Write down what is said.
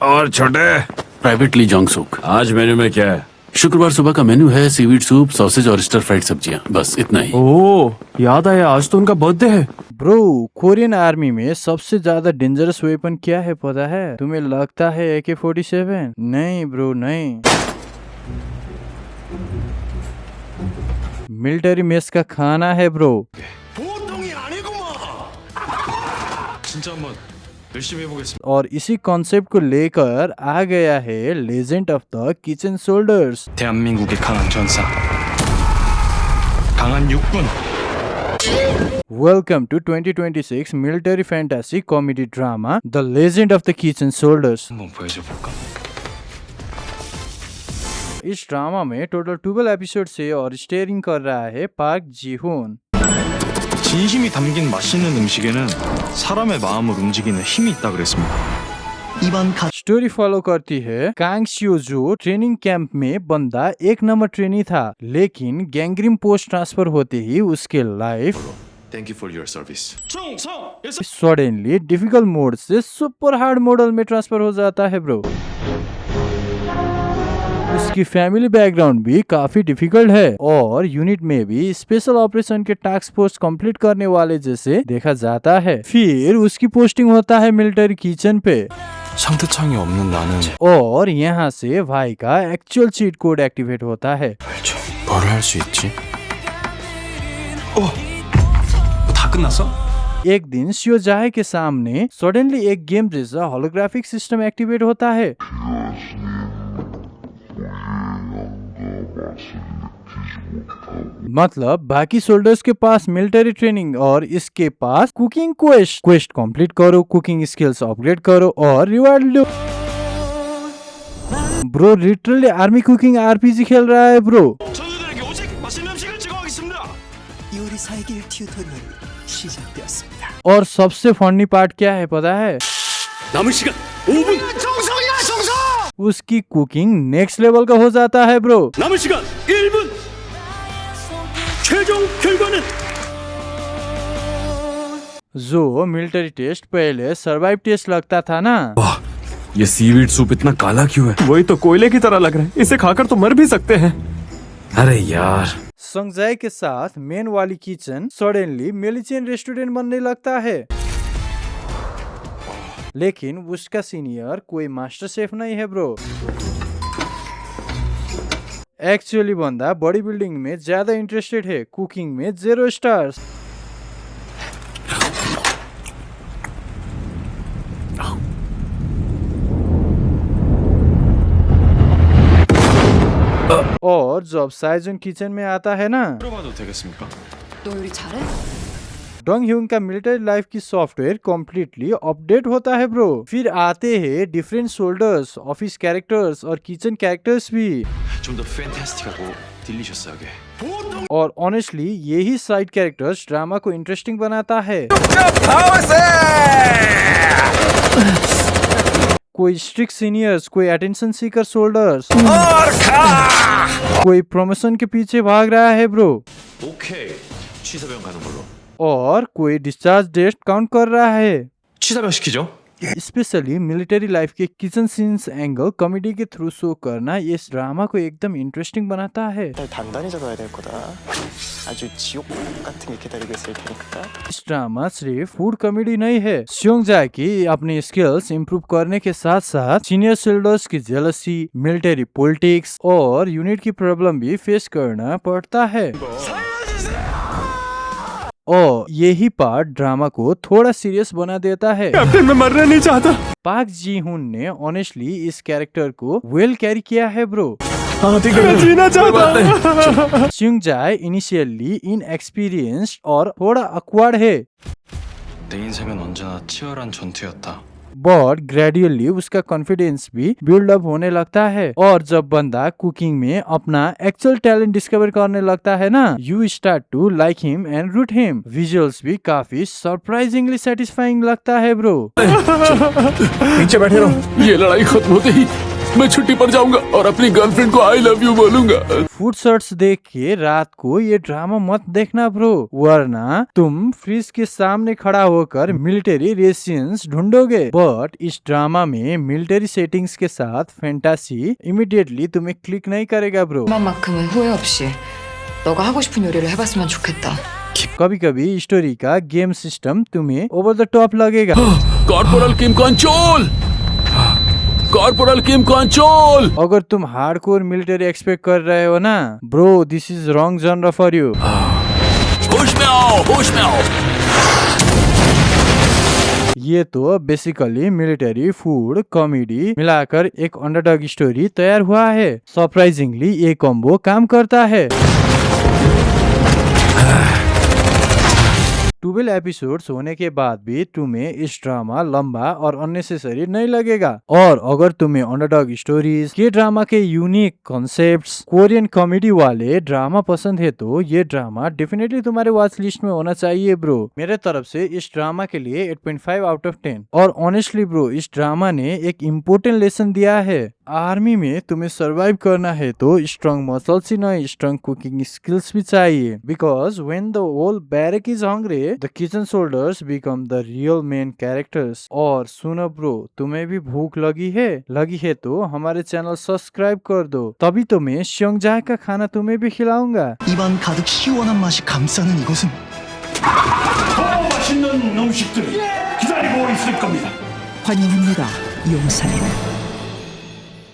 और छोटे प्राइवेटली जोंगसुक। आज मेन्यू में क्या है? शुक्रवार सुबह का मेन्यू है सीवीड सूप, सॉसेज और स्टर फ्राइड सब्जियां, बस इतना ही। ओह, याद आया, आज तो उनका बर्थडे है। ब्रो, कोरियन आर्मी में सबसे ज्यादा डेंजरस वेपन क्या है पता है? तुम्हें लगता है AK-47? नहीं ब्रो, नहीं। मिलिट्री मेस का खाना है ब्रो। और इसी कॉन्सेप्ट को लेकर आ गया है legend of the kitchen soldiers. 대한민국의 강한 전사, 강한 육군. Welcome to 2026 military fantasy comedy drama The Legend of the Kitchen Soldiers। 한번 보여줘 볼까? इस ड्रामा में टोटल 12 एपिसोड से और स्टेयरिंग कर रहा है पार्क जी होन। 진심이 담긴 맛있는 음식에는 사람의 마음을 움직이는 힘이 있다 그랬습니다. स्टोरी फॉलो करती है कांग शियो, जो ट्रेनिंग कैंप में बंदा 1 नंबर ट्रेनी था, लेकिन गैंग्रीन पोस्ट ट्रांसफर होते ही उसके life Thank you for your service. Suddenly difficult mode से सुपर हार्ड मॉडल में ट्रांसफर हो जाता है ब्रो। उसकी फैमिली बैकग्राउंड भी काफी डिफिकल्ट है और यूनिट में भी स्पेशल ऑपरेशन के टास्क फोर्स कंप्लीट करने वाले जैसे देखा जाता है। फिर उसकी पोस्टिंग होता है मिलिट्री किचन पे 상대창이 없는 나는 और यहाँ से भाई का एक्चुअल चीट कोड एक्टिवेट होता है। 뭘 할 수 있지? 다 끝났어? एक दिन शियोजाए के सामने सडनली एक गेम जैसा होलोग्राफिक सिस्टम एक्टिवेट होता है। मतलब बाकी सोल्जर्स के पास मिलिट्री ट्रेनिंग और इसके पास कुकिंग क्वेस्ट कंप्लीट करो, कुकिंग स्किल्स अपग्रेड करो और रिवार्ड लो। Bro literally army cooking RPG खेल रहा है ब्रो। 전우들에게 오직 맛있는 음식을 제공하겠습니다. 요리사의 길 튜토리얼이 시작되었습니다. और सबसे फनी पार्ट क्या है पता है? 남은 시간 5분. 정성이야 정성! उसकी कुकिंग नेक्स्ट लेवल का हो जाता है ब्रो। 남은 시간 1분. 최종 결과는 जो मिलिट्री टेस्ट पहले सर्वाइव टेस्ट लगता था ना, ये सीवीड सूप इतना काला क्यों है? वही तो कोयले की तरह लग रहा है, इसे खाकर तो मर भी सकते हैं। अरे यार, संजय के साथ मेन वाली किचन सडनली मिलिशियन रेस्टोरेंट बनने लगता है, लेकिन उसका सीनियर कोई मास्टर शेफ नहीं है ब्रो। एक्चुअली बंदा बॉडी बिल्डिंग में ज्यादा इंटरेस्टेड है, कुकिंग में 0 स्टार्स। और जब साइजुन किचन में आता है ना, 들어봐도 되겠습니까? 너 요리 잘해? डोंग ह्यूंग का मिलिट्री लाइफ की सॉफ्टवेयर कंप्लीटली अपडेट होता है ब्रो। फिर आते हैं डिफरेंट सोल्डर्स, ऑफिस कैरेक्टर्स और किचन कैरेक्टर्स भी। 좀 더 팬타스틱하고 딜리셔스하게. और ऑनेस्टली यही साइड कैरेक्टर्स ड्रामा को इंटरेस्टिंग बनाता है। कोई स्ट्रिक्ट सीनियर्स, कोई अटेंशन सीकर सोल्डर्स, कोई प्रमोशन के पीछे भाग रहा है ब्रो, 오케이. 취사병 가는 걸로. और कोई डिस्चार्ज डेट काउंट कर रहा है। 취사병 시키죠? स्पेशली मिलिट्री लाइफ के किचन सीन्स एंगल कॉमेडी के थ्रू शो करना इस ड्रामा को एकदम इंटरेस्टिंग बनाता है। 단단히 잡아야 될 거다. 아주 지옥 같은 게 기다리고 있을 테니까. इस ड्रामा सिर्फ फूड कॉमेडी नहीं है। सियोंगजा की अपनी स्किल्स इंप्रूव करने के साथ साथ सीनियर सोल्जर्स की जेलसी, मिलिट्री पॉलिटिक्स और यूनिट की प्रॉब्लम भी फेस करना पड़ता है। और यही पार्ट ड्रामा को थोड़ा सीरियस बना देता है। कैप्टन, मैं मरना नहीं चाहता। पार्क जी हुन ने ऑनेस्टली इस कैरेक्टर को वेल कैरी किया है ब्रो। मैं जीना चाहता। सियोंगजा इनिशियली इनएक्सपीरियंस्ड और थोड़ा अक्वर्ड है, 내 인생은 언제나 치열한 전투였다. बट ग्रेजुअली उसका कॉन्फिडेंस भी बिल्ड अप होने लगता है। और जब बंदा कुकिंग में अपना एक्चुअल टैलेंट डिस्कवर करने लगता है ना, you start to like him and root him. Visuals भी काफी सरप्राइजिंगली सेटिस्फाइंग लगता है ब्रो। पीछे बैठे रहो, ये लड़ाई खत्म होते ही मैं छुट्टी पर जाऊंगा और अपनी गर्लफ्रेंड को आई लव यू बोलूंगा। फूड शॉट्स देख के रात को ये ड्रामा मत देखना ब्रो, वरना तुम फ्रिज के सामने खड़ा होकर मिलिट्री रेशियंस ढूंढोगे। बट इस ड्रामा में मिलिट्री सेटिंग्स के साथ फैंटासी इमीडिएटली तुम्हें क्लिक नहीं करेगा ब्रो। 만큼은 후회 없이 너가 하고 싶은 요리를 해봤으면 좋겠다. कभी कभी स्टोरी का गेम सिस्टम तुम्हें ओवर द टॉप लगेगा। कॉर्पोरल किम कंट्रोल, कॉर्पोरल किम कंट्रोल। अगर तुम हार्डकोर मिलिट्री एक्सपेक्ट कर रहे हो ना bro, this is wrong genre for you. होश में आओ, होश में आओ। ये तो बेसिकली मिलिट्री फूड कॉमेडी मिलाकर एक अंडरडॉग स्टोरी तैयार हुआ है। सरप्राइजिंगली ये कॉम्बो काम करता है। 12 एपिसोड्स होने के बाद भी तुम्हें इस ड्रामा लंबा और अननेसेसरी नहीं लगेगा। और अगर तुम्हें अंडरडॉग स्टोरीज के ड्रामा के यूनिक कॉन्सेप्ट्स, कोरियन कॉमेडी वाले ड्रामा पसंद है तो ये ड्रामा डेफिनेटली तुम्हारे वॉच लिस्ट में होना चाहिए ब्रो। मेरे तरफ से इस ड्रामा के लिए 8.5 आउट ऑफ 10। और ऑनेस्टली ब्रो, इस ड्रामा ने एक इम्पोर्टेंट लेसन दिया है। आर्मी में तुम्हें सरवाइव करना है तो स्ट्रॉन्ग मसल्स ही नहीं, स्ट्रॉन्ग कुकिंग स्किल्स भी चाहिए। Because when the whole barrack is hungry, the kitchen soldiers become the real main characters. और सुनो ब्रो, तुम्हें भी भूख लगी है तो हमारे चैनल सब्सक्राइब कर दो, तभी तो मैं श्योंगजाए का खाना तुम्हें भी खिलाऊंगा। 입안 가득 시원한 맛이 감싸는 이곳은 더 맛있는 음식들이 기다리고 있을 겁니다. 환영합니다, 용사님.